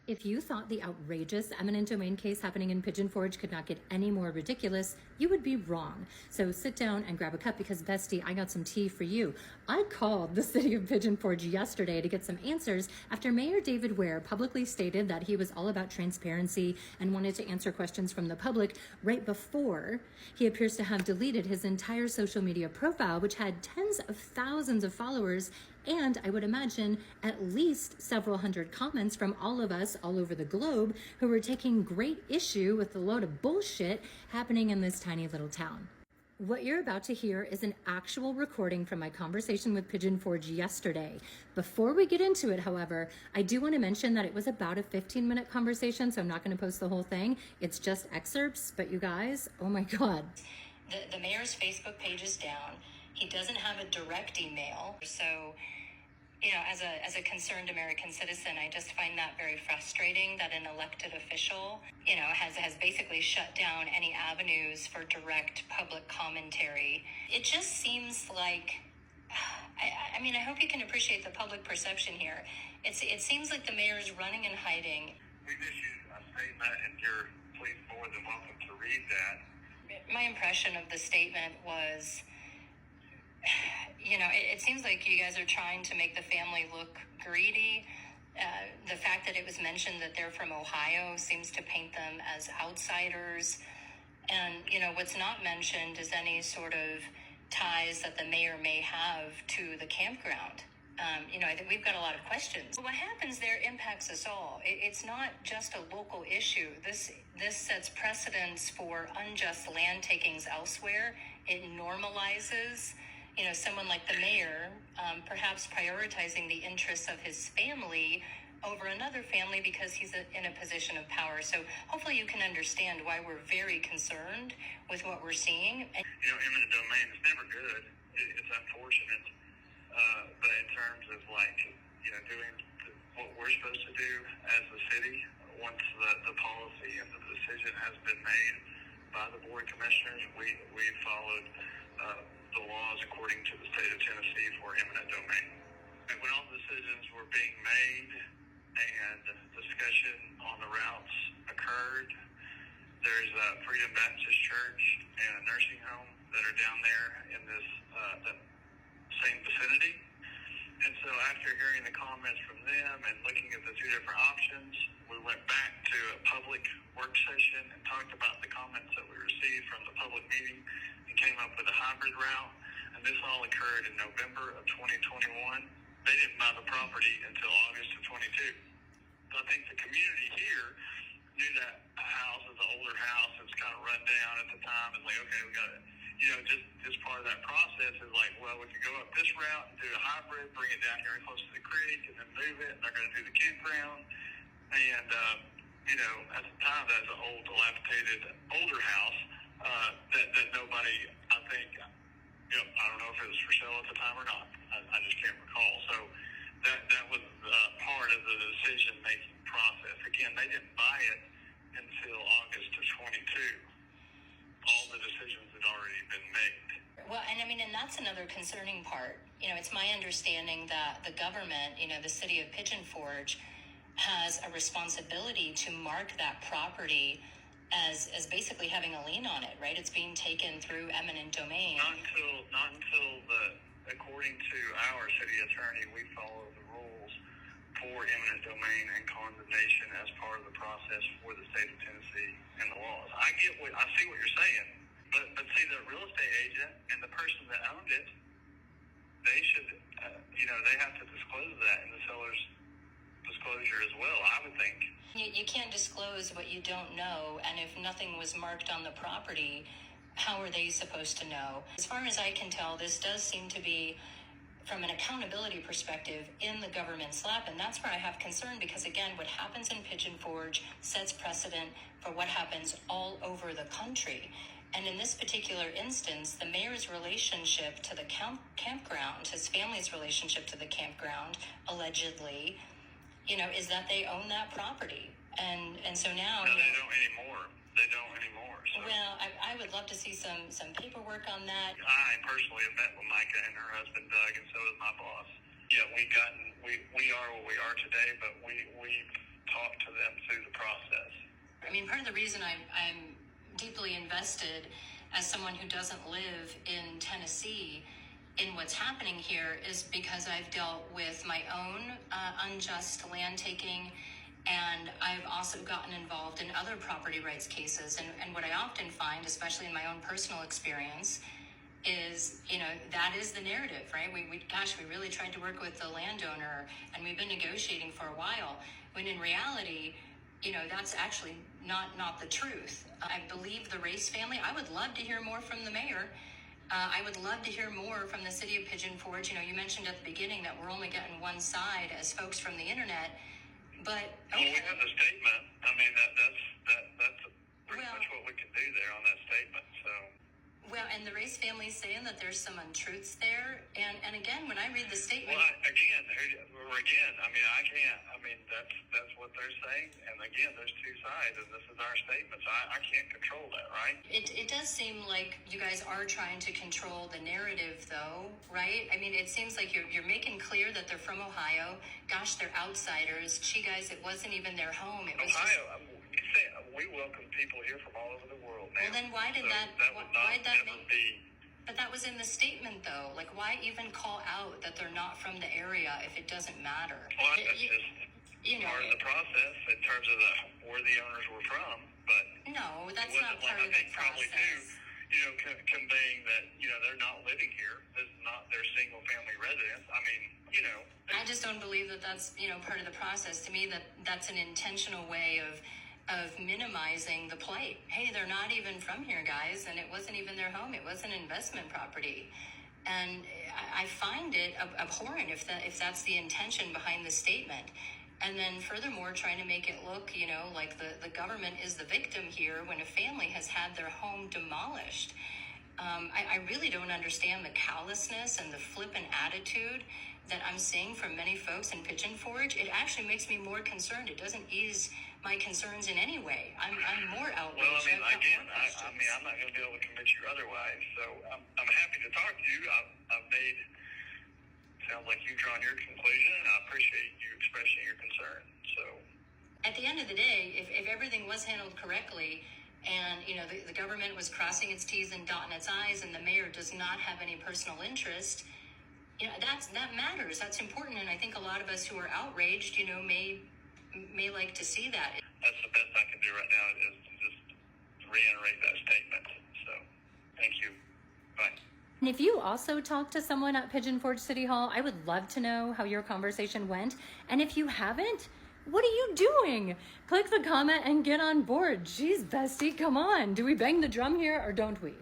If you thought the outrageous eminent domain case happening in Pigeon Forge could not get any more ridiculous, you would be wrong. So sit down and grab a cup because, bestie, I got some tea for you. I called the city of Pigeon Forge yesterday to get some answers after Mayor David Ware publicly stated that he was all about transparency and wanted to answer questions from the public right before he appears to have deleted his entire social media profile, which had tens of thousands of followers and, I would imagine, at least several hundred comments from all of us all over the globe who were taking great issue with the load of bullshit happening in this tiny little town. What you're about to hear is an actual recording from my conversation with Pigeon Forge yesterday. Before we get into it, however, I do want to mention that it was about a 15-minute conversation, so I'm not going to post the whole thing. It's just excerpts, but you guys, oh my God. The mayor's Facebook page is down. He doesn't have a direct email, so as a concerned American citizen, I just find that very frustrating that an elected official, has basically shut down any avenues for direct public commentary. It just seems like, I hope you can appreciate the public perception here. It seems like the mayor is running and hiding. We've issued a statement, and you're please more than welcome to read that. My impression of the statement was, it seems like you guys are trying to make the family look greedy. The fact that it was mentioned that they're from Ohio seems to paint them as outsiders. And, what's not mentioned is any sort of ties that the mayor may have to the campground. I think we've got a lot of questions. What happens there impacts us all. It's not just a local issue. This sets precedents for unjust land takings elsewhere. It normalizes someone like the mayor, perhaps prioritizing the interests of his family over another family because he's in a position of power. So hopefully you can understand why we're very concerned with what we're seeing. Eminent domain is never good. It's unfortunate. But in terms of doing what we're supposed to do as the city, once the policy and the decision has been made by the board of commissioners, we followed the laws according to the state of Tennessee for eminent domain. And when all the decisions were being made and discussion on the routes occurred, there's a Freedom Baptist Church and a nursing home that are down there in this that same vicinity. And so after hearing the comments from them and looking at the two different options, we went back to a public work session and talked about the comments that we received from the public meeting and came up with a hybrid route. And this all occurred in November of 2021. They didn't buy the property until August of 22. So I think the community here knew that a house is an older house. It was kind of run down at the time. It's like, okay, we got it. Just part of that process is like, well, we could go up this route and do a hybrid, bring it down here close to the creek, and then move it, and they're going to do the campground. And, at the time, that's an old, dilapidated, older house that nobody, I think, I don't know if it was for sale at the time or not. I just can't recall. So that was part of the decision-making process. Again, they didn't buy it until August of 22. All the decisions had already been made. Well, and that's another concerning part. It's my understanding that the government, the city of Pigeon Forge, has a responsibility to mark that property as basically having a lien on it, right? It's being taken through eminent domain. Not until according to our city attorney, we follow the rules for eminent domain and condemnation as part of the process for the state of Tennessee and the laws. I see what you're saying, but see, the real estate agent and the person that owned it, they should, they have to disclose that in the seller's disclosure as well, I would think. You can't disclose what you don't know, and if nothing was marked on the property, how are they supposed to know? As far as I can tell, this does seem to be, from an accountability perspective, in the government's lap, and that's where I have concern because, again, what happens in Pigeon Forge sets precedent for what happens all over the country. And in this particular instance, the mayor's relationship to the campground, his family's relationship to the campground, allegedly, is that they own that property. And so now... No, they don't anymore. So. Well, I would love to see some paperwork on that. I personally have met with Micah and her husband, Doug, and so has my boss. Yeah, we are what we are today, but we've talked to them mean, part of the reason I'm deeply invested as someone who doesn't live in Tennessee in what's happening here is because I've dealt with my own unjust land taking, and I've also gotten involved in other property rights cases. And what I often find, especially in my own personal experience, is, that is the narrative, right? We really tried to work with the landowner and we've been negotiating for a while, when in reality, that's actually not the truth. I believe the Race family. I would love to hear more from the mayor. I would love to hear more from the city of Pigeon Forge. You mentioned at the beginning that we're only getting one side as folks from the internet, but well, we have the statement. I mean, that's pretty much what we can do there on that statement. So. Well, and the Race family's saying that there's some untruths there, and again, when I read the statement, well, I can't. I mean, that's what they're saying, and again, there's two sides, and this is our statement, so I can't control that, right? It does seem like you guys are trying to control the narrative, though, right? I mean, it seems like you're making clear that they're from Ohio. Gosh, they're outsiders. Gee, guys, it wasn't even their home. It was Ohio. You say we welcome people here from all over the world. Now. Well, then why did that? Why that make? But that was in the statement, though. Like, why even call out that they're not from the area if it doesn't matter? Well, that's just part of the process in terms of where the owners were from. But no, that's not part of the process. Probably too, conveying that they're not living here. This is not their single family residence. I mean, I just don't believe that that's part of the process. To me, that's an intentional way of minimizing the plight. Hey, they're not even from here, guys, and it wasn't even their home. It was an investment property. And I find it abhorrent if that's the intention behind the statement. And then furthermore, trying to make it look, like the government is the victim here when a family has had their home demolished. I really don't understand the callousness and the flippant attitude that I'm seeing from many folks in Pigeon Forge. It actually makes me more concerned. It doesn't ease my concerns in any way. I'm more outraged. Well, I mean, I'm not going to be able to convince you otherwise. So I'm happy to talk to you. I've made, sounds like you've drawn your conclusion, and I appreciate you expressing your concern. So at the end of the day, if everything was handled correctly, and the government was crossing its T's and dotting its I's, and the mayor does not have any personal interest, that matters. That's important, and I think a lot of us who are outraged, may like to see that. That's the best I can do right now is to just reiterate that statement. So, thank you. Bye. And if you also talked to someone at Pigeon Forge City Hall, I would love to know how your conversation went. And if you haven't, what are you doing? Click the comment and get on board. Jeez, bestie, come on. Do we bang the drum here or don't we?